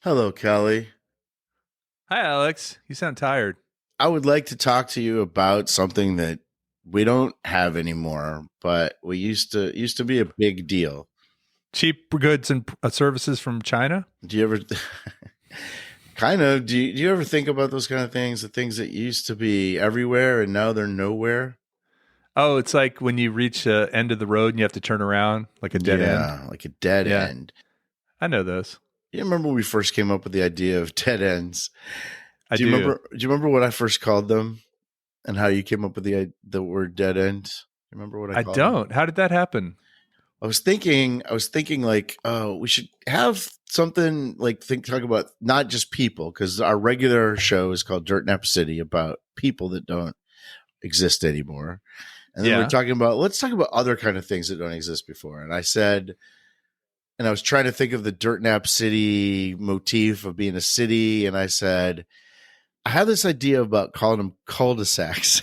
Hello, Kelly. Hi, Alex. You sound tired. I would like to talk to you about something that we don't have anymore, but we used to be a big deal. Cheap goods and services from China? Do you ever kind of do you ever think about those kind of things, the things that used to be everywhere and now they're nowhere? Oh, it's like when you reach the end of the road and you have to turn around, like a dead end. Yeah, like a dead Yeah, end. I know those. You remember when we first came up with the idea of dead ends? I Do you do. remember what I first called them and how you came up with the word dead end? You remember what I I called them? don't. How did that happen? I was thinking like, oh, we should have something like talk about not just people, because our regular show is called Dirt Nap City, about people that don't exist anymore. And then we're Yeah. talking about, let's talk about other kind of things that don't exist before. And I was trying to think of the Dirt Nap City motif of being a city. And I said, I have this idea about calling them cul-de-sacs.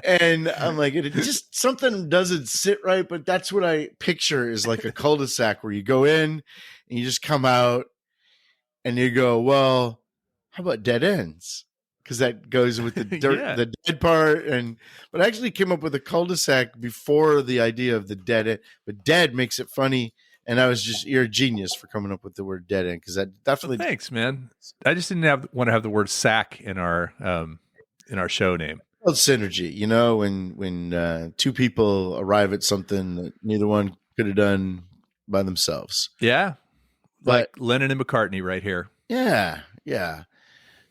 And I'm like, it just something doesn't sit right, but that's what I picture is like a cul-de-sac where you go in and you just come out and you go, well, how about dead ends? Because that goes with the dirt, Yeah. the dead part. But I actually came up with a cul-de-sac before the idea of the dead end, but dead makes it funny. And you're a genius for coming up with the word dead end, because that Well, definitely thanks, man. I just didn't want to have the word sack in our show name. called synergy. When two people arrive at something that neither one could have done by themselves. Yeah, like But Lennon and McCartney right here. yeah, yeah.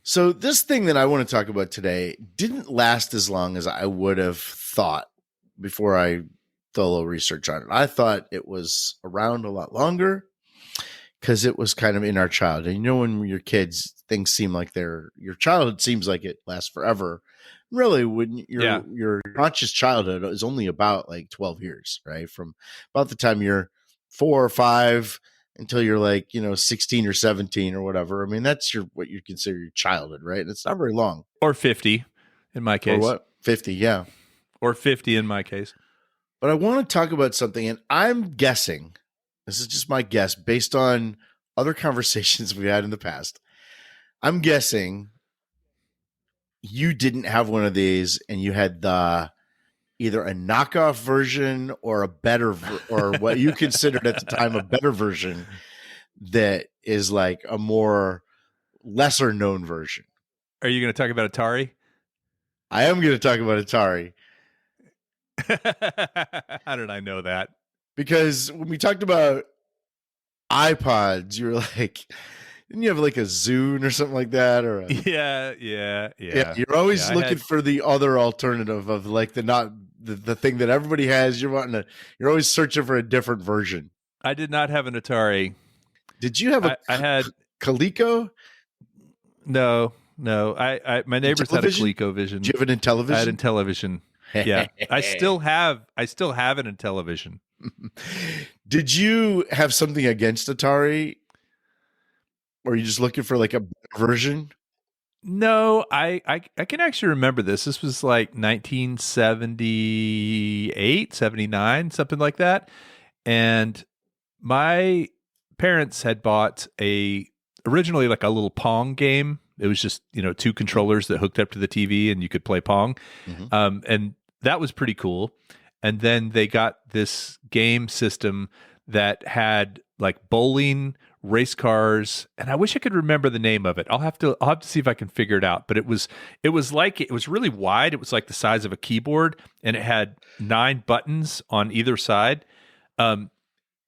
So this thing that I want to talk about today didn't last as long as I would have thought before I did a little research on it. I thought it was around a lot longer because it was kind of in our childhood. And when you're kids, things seem like your childhood seems like it lasts forever. Really, when Yeah. your conscious childhood is only about like 12 years, right? From about the time you're 4 or 5 until you're like, 16 or 17 or whatever. I mean, that's what you consider your childhood, right? And it's not very long. Or 50 in my Or case. what? 50, yeah. Or 50 in my case. But I want to talk about something, and I'm guessing, this is just my guess based on other conversations we had in the past. I'm guessing you didn't have one of these and you had either a knockoff version or a better or what you considered at the time a better version that is like a more lesser known version. Are you going to talk about Atari? I am going to talk about Atari How did I know that? because when we talked about iPods, you were like, didn't you have like a Zune or something like that? Yeah, you're always looking for the other alternative of like the thing that everybody has. You're always searching for a different version. I did not have an Atari. Did you have I had Coleco? no. I my neighbors had a ColecoVision. Did you have an Intellivision? I had Intellivision. Yeah, I still have it in television. Did you have something against Atari? Or are you just looking for like a better version? No, I can actually remember this. This was like 1978, 79, something like that. And my parents had bought originally like a little Pong game. It was just, two controllers that hooked up to the TV and you could play Pong. Mm-hmm. And that was pretty cool. And then they got this game system that had like bowling, race cars, and I wish I could remember the name of it. I'll have to see if I can figure it out. But it was really wide. It was like the size of a keyboard, and it had 9 buttons on either side. And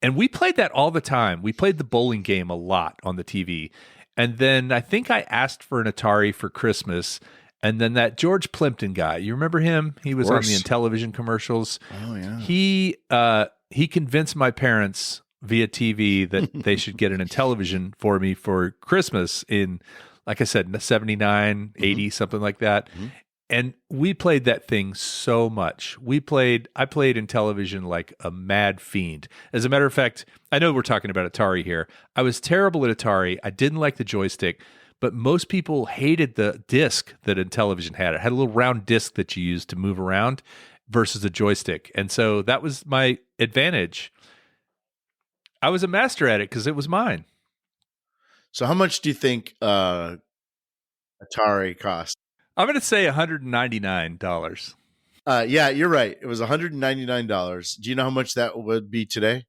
we played that all the time. We played the bowling game a lot on the TV. And then I think I asked for an Atari for Christmas. And then that George Plimpton guy, you remember him? He was on the Intellivision commercials. Oh yeah. He convinced my parents via TV that they should get an Intellivision for me for Christmas in, like I said, 79, 80, something like that. Mm-hmm. And we played that thing so much. I played Intellivision like a mad fiend. As a matter of fact, I know we're talking about Atari here. I was terrible at Atari. I didn't like the joystick, but most people hated the disc that Intellivision had. It had a little round disc that you used to move around versus a joystick. And so that was my advantage. I was a master at it because it was mine. So how much do you think Atari cost? I'm going to say $199. Yeah, you're right. It was $199. Do you know how much that would be today?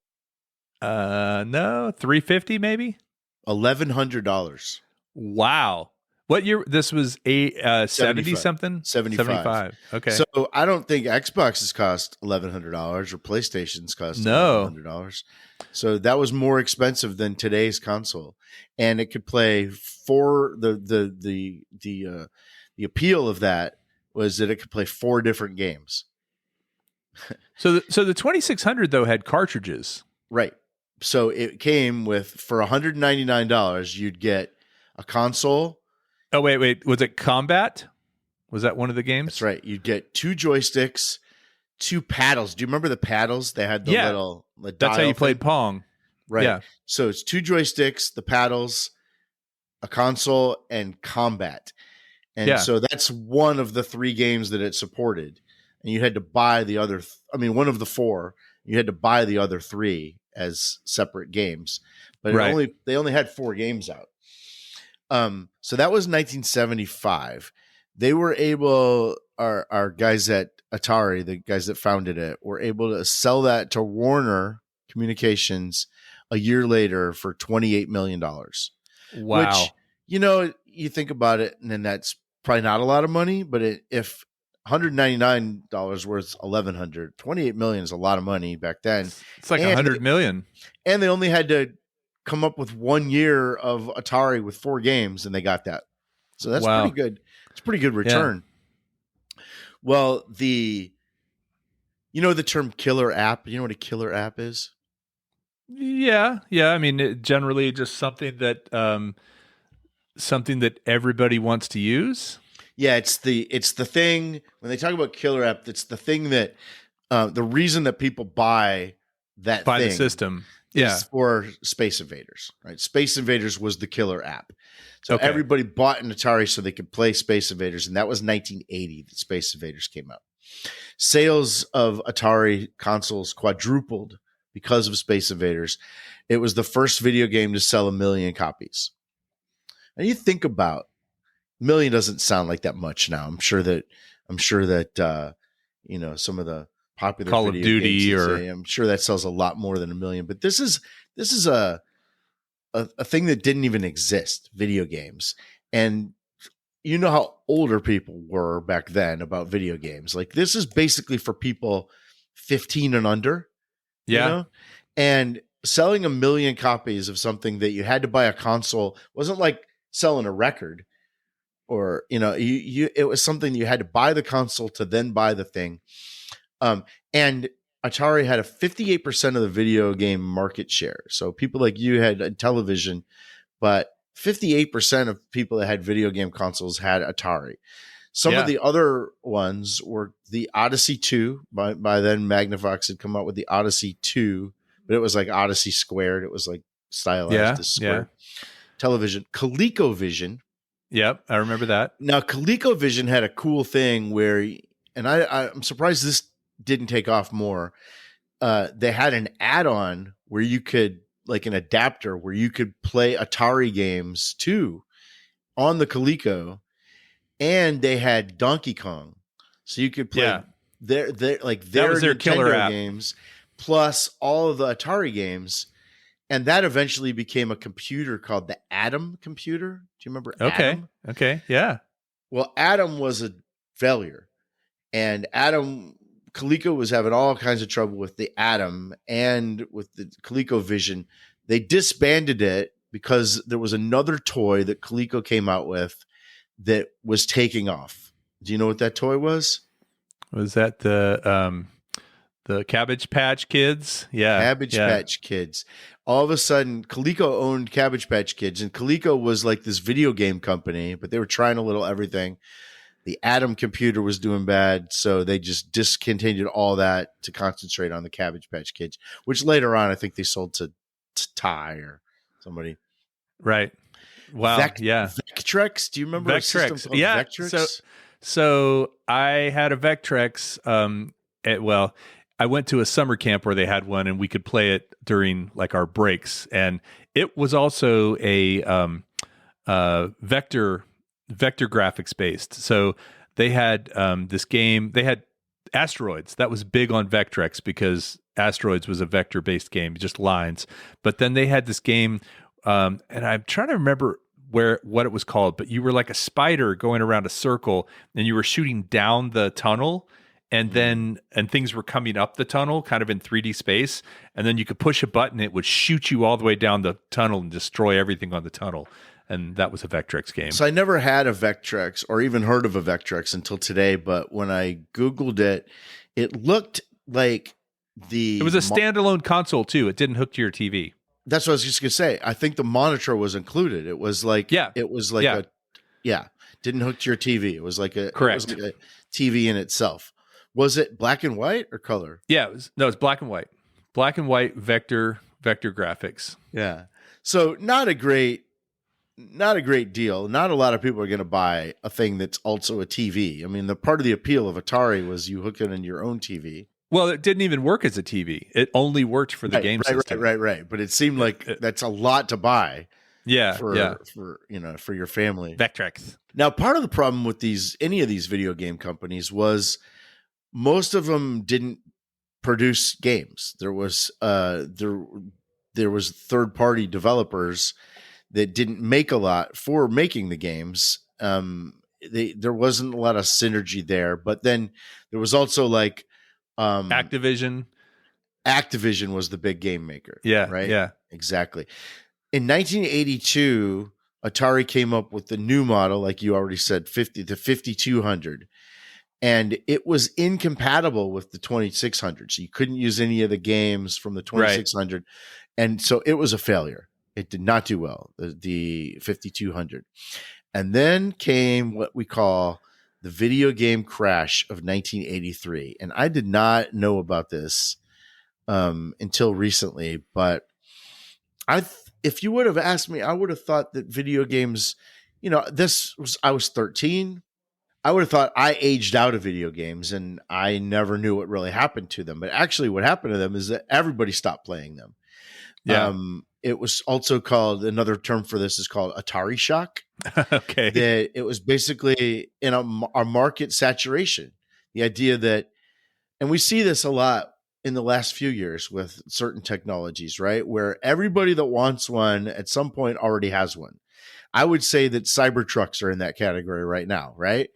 No, 350 maybe. $1,100. Wow. What year? This was 70 75. something? 75. Okay. So I don't think Xboxes cost $1,100 or PlayStations cost No. $1,100. So that was more expensive than today's console, and it could play the appeal of that was that it could play 4 different games. So the 2600 though had cartridges. Right. So it came with, for $199, you'd get a console. Oh wait, was it Combat? Was that one of the games? That's right. You'd get 2 joysticks, 2 paddles. Do you remember the paddles? They had the little That's how you played Pong. Right. Yeah. So it's 2 joysticks, the paddles, a console, and combat. And so that's one of the 3 games that it supported. And you had to buy the other, one of the 4. You had to buy the other 3 as separate games. But they only had 4 games out. So that was 1975. They were able, our guys at Atari, the guys that founded it, were able to sell that to Warner Communications a year later for $28 million. Wow. Which, you think about it, and then that's probably not a lot of money, but if $199 worth $1,100, $28 million is a lot of money back then. It's like $100 million. And they only had to come up with 1 year of Atari with 4 games, and they got that. So that's pretty good. It's a pretty good return. Yeah. Well, the term killer app, you know what a killer app is? Yeah. Generally just something that everybody wants to use. Yeah, it's the thing when they talk about killer app. It's the thing that the reason that people buy the system is for Space Invaders, right? Space Invaders was the killer app. So everybody bought an Atari so they could play Space Invaders, and that was 1980 that Space Invaders came out. Sales of Atari consoles quadrupled because of Space Invaders. It was the first video game to sell 1 million copies. And you think about, 1 million doesn't sound like that much now. I'm sure that some of the popular Call of Duty I'm sure that sells a lot more than 1 million. But this is a thing that didn't even exist, video games. And you know how older people were back then about video games. Like, this is basically for people 15 and under. Yeah. And selling 1 million copies of something that you had to buy a console wasn't like selling a record, or it was something you had to buy the console to then buy the thing. And Atari had a 58% of the video game market share. So people like you had television, but 58% of people that had video game consoles had Atari. Some of the other ones were the Odyssey 2. By then, Magnavox had come out with the Odyssey 2, but it was like Odyssey squared. It was like stylized as square. Television. ColecoVision. Yep, I remember that. Now, ColecoVision had a cool thing where, and I'm surprised this didn't take off more. They had an add-on where you could, like an adapter, where you could play Atari games too on the Coleco. And they had Donkey Kong, so you could play their Nintendo killer app games plus all of the Atari games, and that eventually became a computer called the Atom computer. Do you remember? Atom? Okay, yeah. Well, Atom was a failure, and Coleco was having all kinds of trouble with the Atom and with the ColecoVision. They disbanded it because there was another toy that Coleco came out with that was taking off. Do you know what that toy was? Was that the Cabbage Patch Kids? Yeah. Cabbage Patch Kids. All of a sudden, Coleco owned Cabbage Patch Kids, and Coleco was like this video game company, but they were trying a little everything. The Atom computer was doing bad, so they just discontinued all that to concentrate on the Cabbage Patch Kids, which later on I think they sold to Ty or somebody. Right. Wow. Vectrex. Do you remember Vectrex? Vectrex? So I had a Vectrex. I went to a summer camp where they had one, and we could play it during like our breaks. And it was also a vector graphics based. So they had this game. They had Asteroids. That was big on Vectrex because Asteroids was a vector based game, just lines. But then they had this game, and I'm trying to remember what it was called. But you were like a spider going around a circle, and you were shooting down the tunnel. And then things were coming up the tunnel kind of in 3D space. And then you could push a button, it would shoot you all the way down the tunnel and destroy everything on the tunnel. And that was a Vectrex game. So I never had a Vectrex or even heard of a Vectrex until today. But when I Googled it, it looked like it was a standalone console too. It didn't hook to your TV. That's what I was just going to say. I think the monitor was included. It was like, didn't hook to your TV. It was like correct. It was like a TV in itself. Was it black and white or color? Yeah, it's black and white. Black and white vector graphics. Yeah. So not a great deal. Not a lot of people are going to buy a thing that's also a TV. I mean, the part of the appeal of Atari was you hook it in your own TV. Well, it didn't even work as a TV. It only worked for the game system. Right. But it seemed like that's a lot to buy. For your family. Vectrex. Now, part of the problem with any of these video game companies was most of them didn't produce games. There was third-party developers that didn't make a lot for making the games. There wasn't a lot of synergy there. But then there was also like Activision. Activision was the big game maker. Yeah, right. Yeah, exactly. In 1982, Atari came up with the new model, like you already said, the 5200. And it was incompatible with the 2600. So you couldn't use any of the games from the 2600. Right. And so it was a failure. It did not do well, the 5200. And then came what we call the video game crash of 1983. And I did not know about this until recently. But if you would have asked me, I would have thought that video games, I was 13. I would have thought I aged out of video games and I never knew what really happened to them. But actually what happened to them is that everybody stopped playing them. Yeah. It was also called, another term for this is called Atari shock. Okay. That it was basically in a market saturation. The idea that, and we see this a lot in the last few years with certain technologies, right? Where everybody that wants one at some point already has one. I would say that Cybertrucks are in that category right now, right?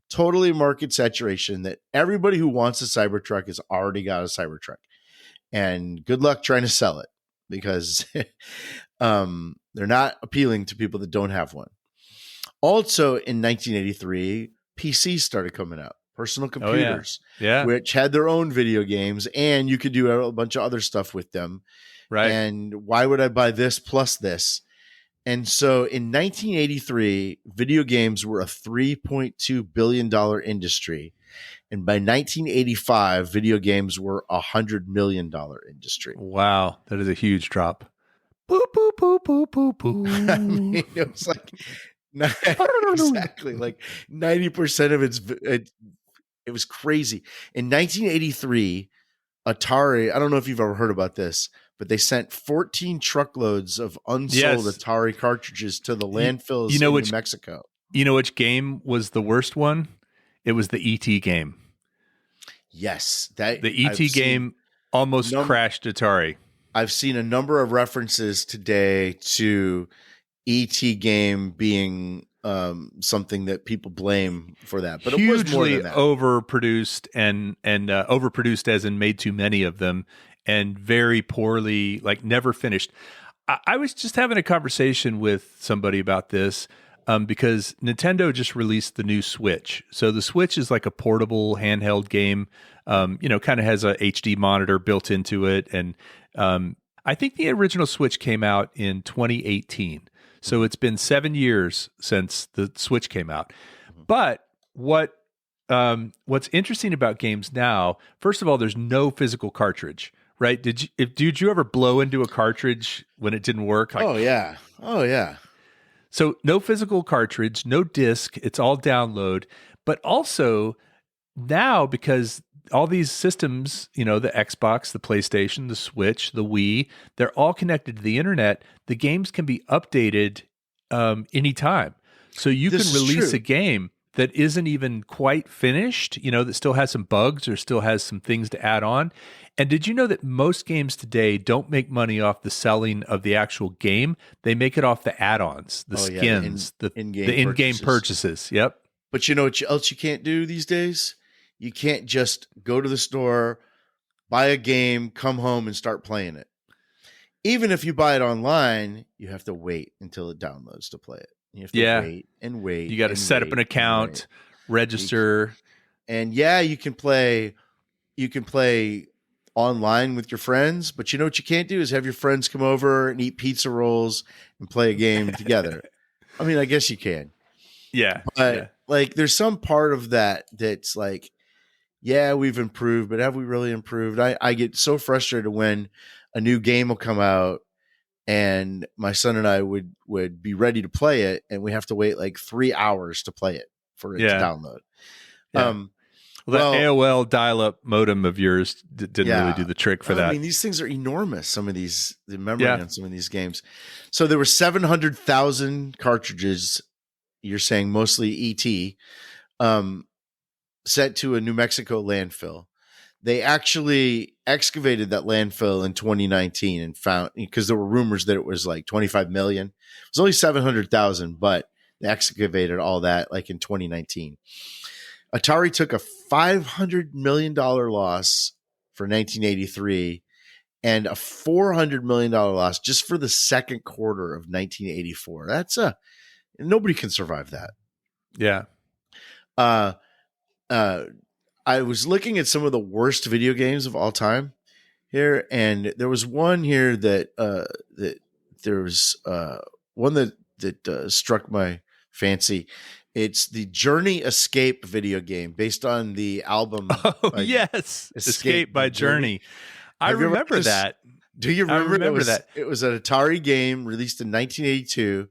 Totally market saturation, that everybody who wants a Cybertruck has already got a Cybertruck. And good luck trying to sell it because they're not appealing to people that don't have one. Also in 1983, PCs started coming out, personal computers, which had their own video games, and you could do a bunch of other stuff with them. Right. And why would I buy this plus this? And so in 1983, video games were a $3.2 billion industry. And by 1985, video games were a $100 million industry. Wow. That is a huge drop. Boop, boop, boop, boop, boop, boop. I mean, it was like, exactly, like 90% of it was crazy. In 1983, Atari, I don't know if you've ever heard about this, but they sent 14 truckloads of unsold Atari cartridges to the landfills in New Mexico. You know which game was the worst one? It was the E.T. game. Yes. The E.T. game almost crashed Atari. I've seen a number of references today to E.T. game being something that people blame for that. But it was more than that. Overproduced and overproduced as in made too many of them. And very poorly, like never finished. I was just having a conversation with somebody about this because Nintendo just released the new Switch. So the Switch is like a portable handheld game, kind of has a HD monitor built into it. And I think the original Switch came out in 2018. So it's been 7 years since the Switch came out. But what's interesting about games now, first of all, there's no physical cartridge. Right? Did you ever blow into a cartridge when it didn't work? Oh yeah. So no physical cartridge, no disc. It's all download. But also now, because all these systems, the Xbox, the PlayStation, the Switch, the Wii, they're all connected to the internet. The games can be updated anytime. So you This can is release true. a game that isn't even quite finished, that still has some bugs or still has some things to add on. And did you know that most games today don't make money off the selling of the actual game? They make it off the add-ons, the Oh yeah, the skins, the in-game in-game purchases. Yep. But you know what else you can't do these days? You can't just go to the store, buy a game, come home and start playing it. Even if you buy it online, you have to wait until it downloads to play it. You have to Yeah. wait and wait. You got to and set up wait an and account, wait. register. And yeah, you can play online with your friends, but you know what you can't do is have your friends come over and eat pizza rolls and play a game together. I mean, I guess you can. Yeah. But yeah. like there's some part of that that's like, yeah, we've improved, but have we really improved? I get so frustrated when a new game will come out and my son and I would be ready to play it and we have to wait like 3 hours to play it for it to Yeah. download. Yeah. Well, that well, AOL dial-up modem of yours didn't really do the trick for that. I mean, these things are enormous. The memory on some of these games. So there were 700,000 cartridges. You're saying mostly ET, sent to a New Mexico landfill. They actually excavated that landfill in 2019 and found, because there were rumors that it was like 25 million. It was only 700,000, but they excavated all that like in 2019. Atari took a $500 million loss for 1983 and a $400 million loss just for the second quarter of 1984. Nobody can survive that. Yeah. I was looking at some of the worst video games of all time here, and there was one here that there was one that struck my fancy. It's the Journey Escape video game based on the album. Oh, yes. Escape by Journey. I remember that. Do you remember? I remember that. It was an Atari game released in 1982.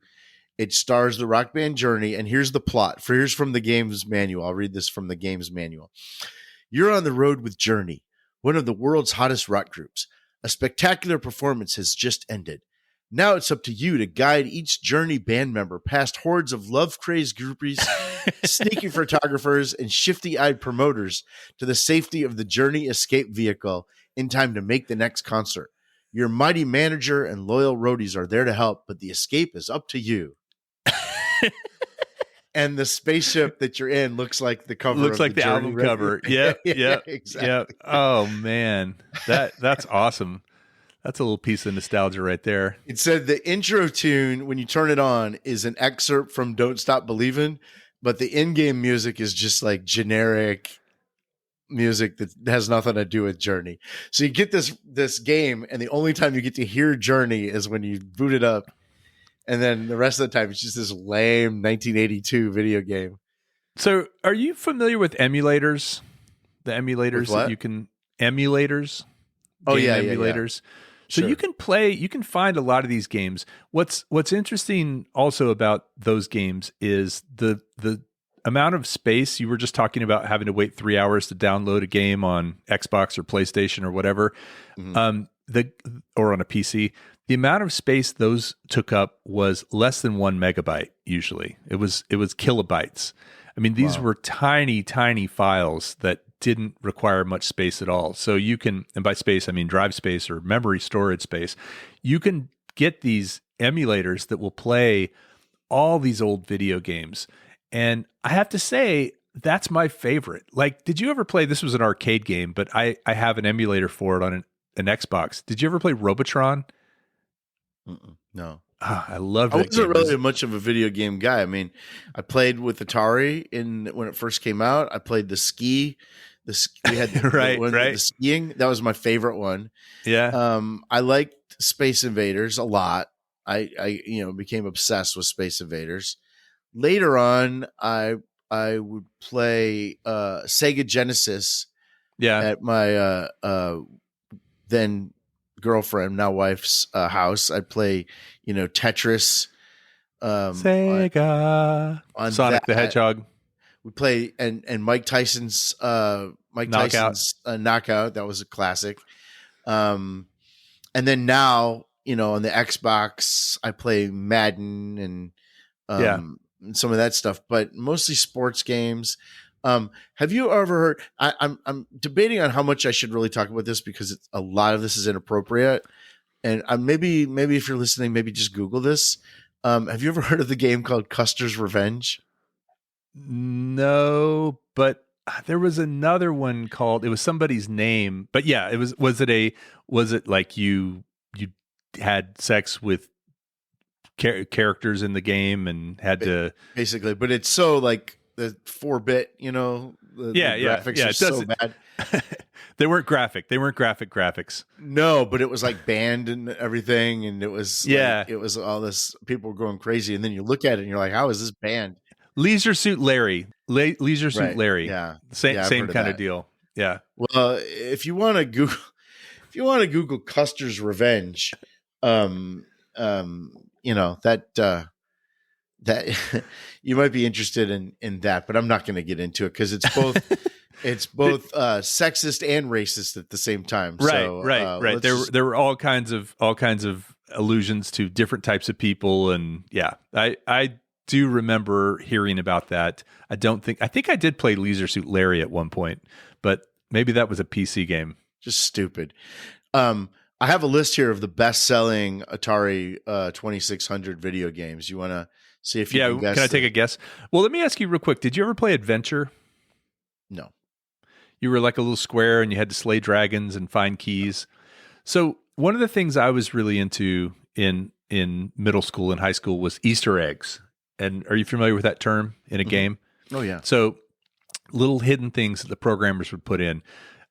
It stars the rock band Journey, and here's the plot. Here's from the game's manual. I'll read this from the game's manual. You're on the road with Journey, one of the world's hottest rock groups. A spectacular performance has just ended. Now it's up to you to guide each Journey band member past hordes of love-crazed groupies, sneaky photographers, and shifty-eyed promoters to the safety of the Journey escape vehicle in time to make the next concert. Your mighty manager and loyal roadies are there to help, but the escape is up to you. And the spaceship that you're in looks like the cover. Looks like the album cover. Yep. Yep. Exactly. Yep. Oh man, that's awesome. That's a little piece of nostalgia right there. It said the intro tune, when you turn it on, is an excerpt from Don't Stop Believin', but the in-game music is just like generic music that has nothing to do with Journey. So you get this game, and the only time you get to hear Journey is when you boot it up. And then the rest of the time, it's just this lame 1982 video game. So are you familiar with emulators? The emulators that you can... Emulators? Oh, yeah, emulators. Yeah. So Sure. you can find a lot of these games. What's interesting also about those games is the amount of space. You were just talking about having to wait 3 hours to download a game on Xbox or PlayStation or whatever, or on a PC. The amount of space those took up was less than 1 megabyte. Usually, it was kilobytes. I mean, these were tiny, tiny files that didn't require much space at all. So you can, and by space I mean drive space or memory storage space. You can get these emulators that will play all these old video games. And I have to say, that's my favorite. Like, did you ever play, this was an arcade game, but I have an emulator for it on an Xbox. Did you ever play Robotron? No. I loved I it. wasn't really much of a video game guy. I mean, I played with Atari when it first came out. I played the ski. We had the skiing. That was my favorite one. Yeah. I liked Space Invaders a lot. I became obsessed with Space Invaders. Later on, I would play Sega Genesis. Yeah. At my then girlfriend, now wife's house. I'd play, Tetris. Sega. On Sonic the Hedgehog. We play and Mike Tyson's Knockout. Knockout. That was a classic. And then now, on the Xbox, I play Madden Yeah. and some of that stuff, but mostly sports games. Have you ever heard? I'm debating on how much I should really talk about this because a lot of this is inappropriate. And maybe if you're listening, maybe just Google this. Have you ever heard of the game called Custer's Revenge? No, but there was another one called. It was somebody's name, but yeah, it was. Was it like you had sex with characters in the game and had to basically? But it's so like the 4-bit, the graphics are so bad. They weren't graphic. They weren't graphic graphics. No, but it was like banned and everything, and it was it was all this. People were going crazy, and then you look at it and you're like, "How is this banned?" Leisure Suit Larry. Leisure Suit Larry. Yeah, same kind of deal. Yeah. Well, if you want to Google Custer's Revenge, that you might be interested in that, but I'm not going to get into it because it's both sexist and racist at the same time. Right. There were all kinds of allusions to different types of people, and yeah, I do remember hearing about that. I think I did play Leisure Suit Larry at one point, but maybe that was a PC game. Just stupid. I have a list here of the best-selling Atari 2600 video games. You want to see if you can guess? Can I take a guess? Well, let me ask you real quick. Did you ever play Adventure? No. You were like a little square and you had to slay dragons and find keys. So one of the things I was really into in middle school and high school was Easter eggs. And are you familiar with that term in a game? Oh, yeah. So little hidden things that the programmers would put in.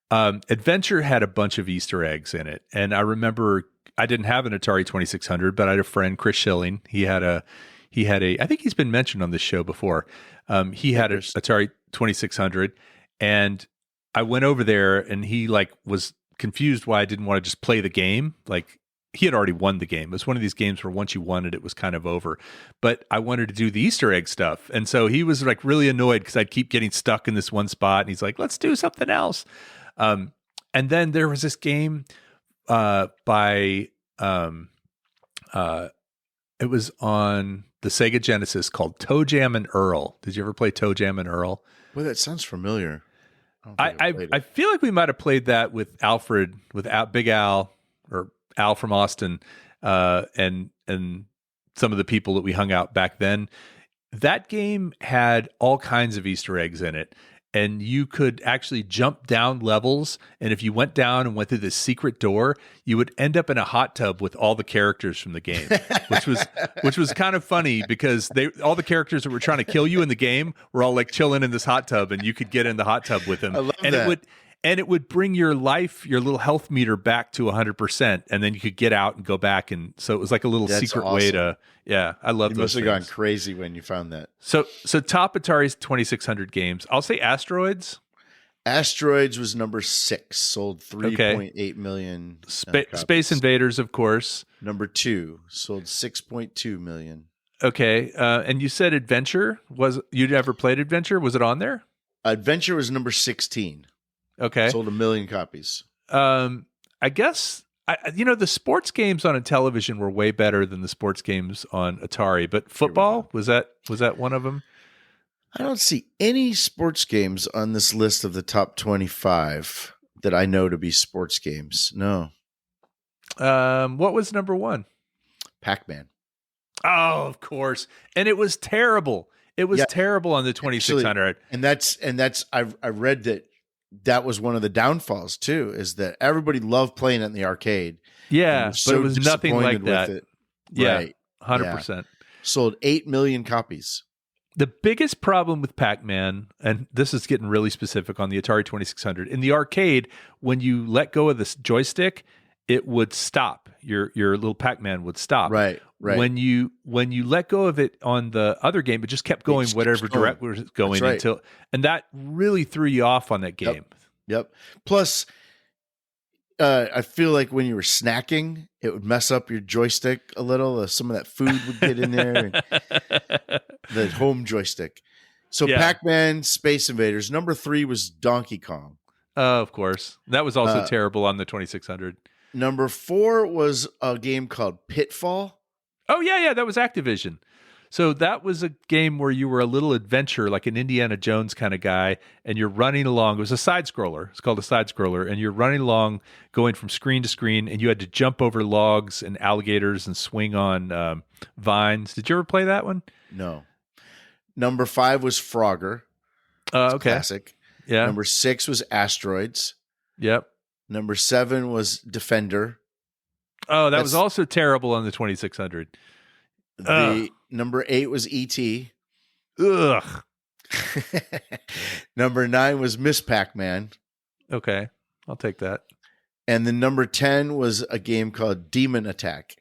Adventure had a bunch of Easter eggs in it. And I remember I didn't have an Atari 2600, but I had a friend, Chris Schilling. He had a, I think he's been mentioned on this show before. He had an Atari 2600, and I went over there and he was confused why I didn't want to just play the game. Like, he had already won the game. It was one of these games where once you won it, it was kind of over. But I wanted to do the Easter egg stuff. And so he was really annoyed because I'd keep getting stuck in this one spot. And he's like, let's do something else. And then there was this game by it was on the Sega Genesis called Toe Jam and Earl. Did you ever play Toe Jam and Earl? Well, that sounds familiar. I feel like we might have played that with Alfred, with Big Al, or Al from Austin, and some of the people that we hung out back then. That game had all kinds of Easter eggs in it, and you could actually jump down levels. And if you went down and went through this secret door, you would end up in a hot tub with all the characters from the game, which was kind of funny because all the characters that were trying to kill you in the game were all chilling in this hot tub, and you could get in the hot tub with them. I love that. It would bring your little health meter back to 100%, and then you could get out and go back. And so it was like a little secret way to, I love those things. You must have gone crazy when you found that. So top Atari's 2600 games. I'll say Asteroids. Asteroids was number 6, sold 3.8 million. Space Invaders, of course. Number 2, sold 6.2 million. Okay. And you said Adventure. You'd ever played Adventure? Was it on there? Adventure was number 16. Okay. Sold 1 million copies. I guess, the sports games on a television were way better than the sports games on Atari, but football, was that one of them? I don't see any sports games on this list of the top 25 that I know to be sports games. No. What was number 1? Pac-Man. Oh, of course. And it was terrible. It was terrible on the 2600. Actually, and that's I read that was one of the downfalls too, is that everybody loved playing it in the arcade. Yeah, but it was nothing like that. It. Yeah, right. 100%. Yeah. Sold 8 million copies. The biggest problem with Pac-Man, and this is getting really specific on the Atari 2600, in the arcade, when you let go of this joystick, it would stop. Your little Pac-Man would stop. Right. When you let go of it on the other game, it just kept going whatever direction it was going until, and that really threw you off on that game. Yep. Plus, I feel like when you were snacking, it would mess up your joystick a little. Some of that food would get in there. And the home joystick. So Yeah. Pac-Man, Space Invaders. Number 3 was Donkey Kong. Of course. That was also terrible on the 2600. Number 4 was a game called Pitfall. Oh, yeah. That was Activision. So that was a game where you were a little adventurer, like an Indiana Jones kind of guy, and you're running along. It was a side scroller. It's called a side scroller, and you're running along, going from screen to screen, and you had to jump over logs and alligators and swing on vines. Did you ever play that one? No. Number 5 was Frogger. Okay. Classic. Yeah. Number 6 was Asteroids. Yep. Number 7 was Defender. Oh, that was also terrible on the 2600. Number 8 was E.T. Ugh. Number 9 was Miss Pac-Man. Okay. I'll take that. And then number 10 was a game called Demon Attack.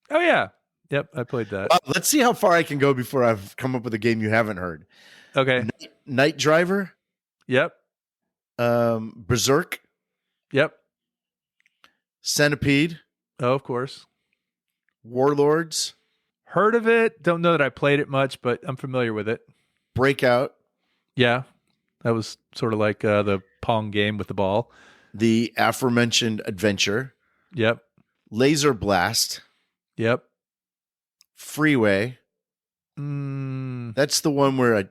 Oh, yeah. Yep. I played that. Let's see how far I can go before I've come up with a game you haven't heard. Okay. Night Driver. Yep. Berserk. Yep. Centipede. Oh, of course. Warlords. Heard of it. Don't know that I played it much, but I'm familiar with it. Breakout. Yeah. That was sort of like the Pong game with the ball. The aforementioned Adventure. Yep. Laser Blast. Yep. Freeway. That's the one where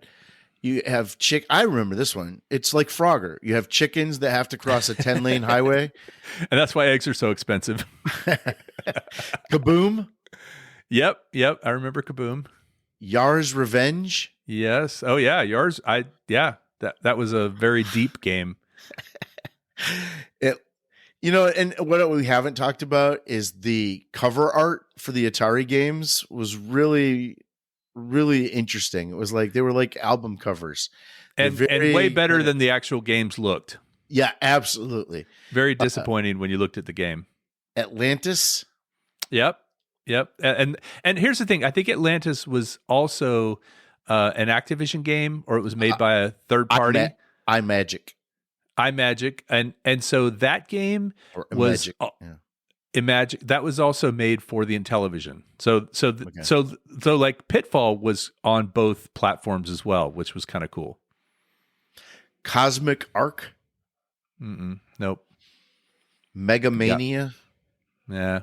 you have I remember this one. It's like Frogger. You have chickens that have to cross a 10-lane highway. And that's why eggs are so expensive. Kaboom. Yep. I remember Kaboom. Yar's Revenge. Yes. Oh yeah. Yours. That was a very deep game. And what we haven't talked about is the cover art for the Atari games was really, really interesting. It was like they were like album covers, and way better than the actual games looked. Yeah, absolutely. Very disappointing when you looked at the game. Atlantis. Yep. And here's the thing. I think Atlantis was also an Activision game, or it was made by a third party. iMagic. And so that game was Imagic. That was also made for the Intellivision. So like Pitfall was on both platforms as well, which was kind of cool. Cosmic Arc. Nope. Megamania. Yeah.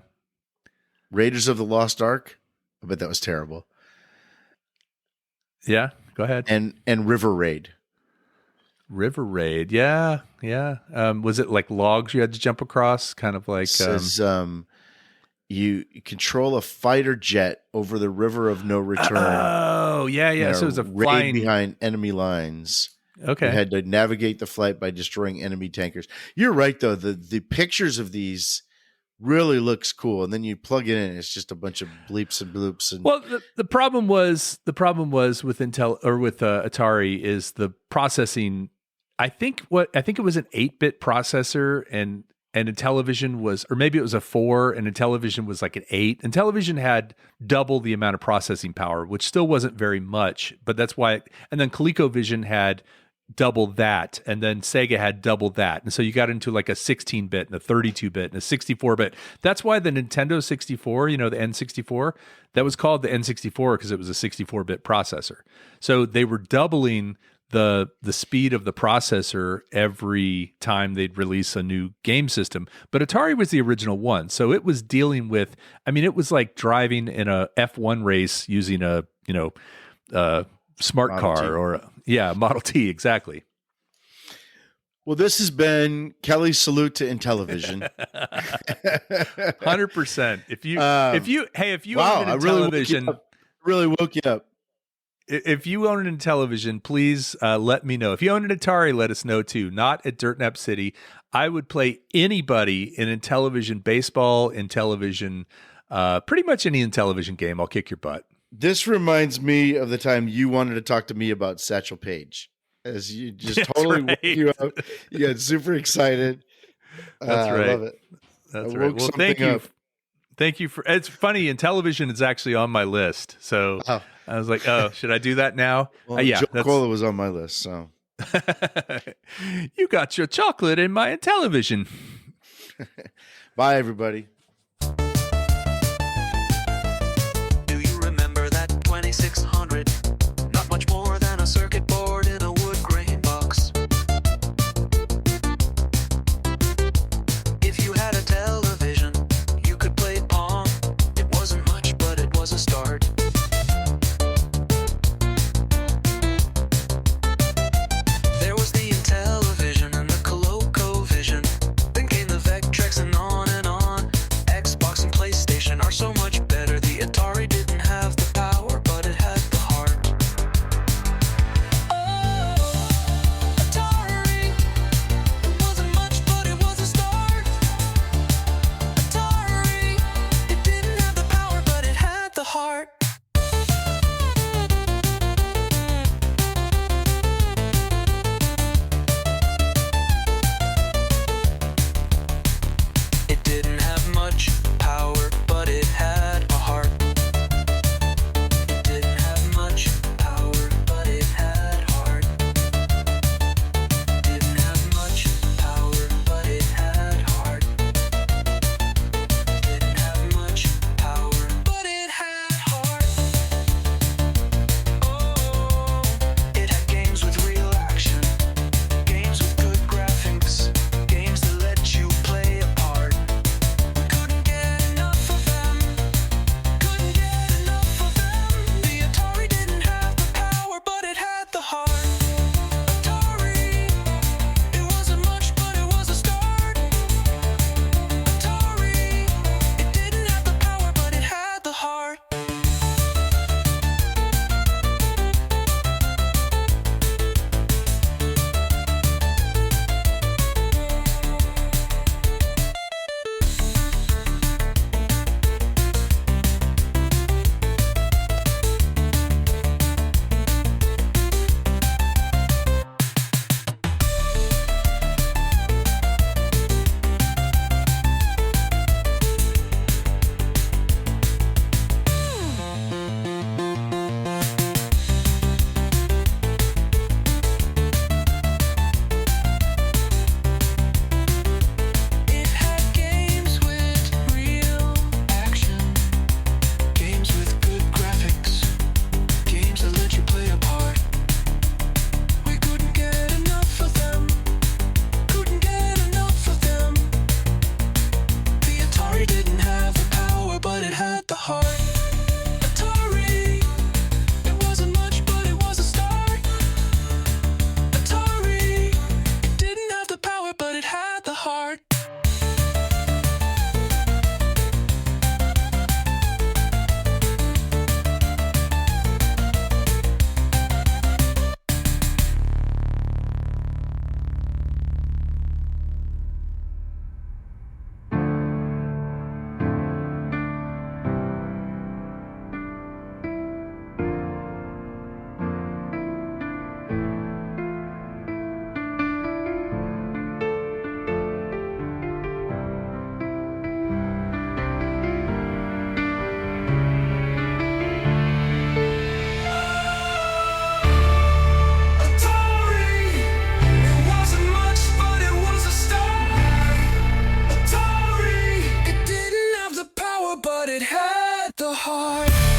Raiders of the Lost Ark. I bet that was terrible. Yeah, go ahead. And River Raid. River Raid, yeah. Was it like logs you had to jump across? Kind of like... It says you control a fighter jet over the river of no return. Oh, yeah. So it was a flying... behind enemy lines. Okay. You had to navigate the flight by destroying enemy tankers. You're right, though. The pictures of these really looks cool, and then you plug it in, and it's just a bunch of bleeps and bloops. And well, the problem was with Intel or with Atari is the processing. I think it was an 8-bit processor, and Intellivision was, or maybe it was a 4, and Intellivision was like an 8. Intellivision had double the amount of processing power, which still wasn't very much, but that's why. And then ColecoVision had double that, and then Sega had double that, and so you got into like a 16-bit and a 32-bit and a 64-bit. That's why the Nintendo 64, the N64, that was called the N64 because it was a 64-bit processor. So they were doubling the speed of the processor every time they'd release a new game system. But Atari was the original one, so it was dealing with. I mean, it was like driving in a F1 race using a smart Model car T. or Model T, exactly. Well, this has been Kelly's salute to Intellivision. 100%. If you own an Intellivision, really woke you up. If you own an Intellivision, please let me know. If you own an Atari, let us know too. Not at Dirt Nap City. I would play anybody in Intellivision baseball, Intellivision, pretty much any Intellivision game. I'll kick your butt. This reminds me of the time you wanted to talk to me about Satchel Paige. As you just totally woke you up. You got super excited. That's right. I love it. That's right. Well, thank you. Thank you for. It's funny. Intellivision is actually on my list, so I was like, "Oh, should I do that now?" Well, Joe Cola was on my list, so you got your chocolate in my Intellivision. Bye, everybody. Do you remember that 2600? Not much more than a circuit board. heart. But it had the heart.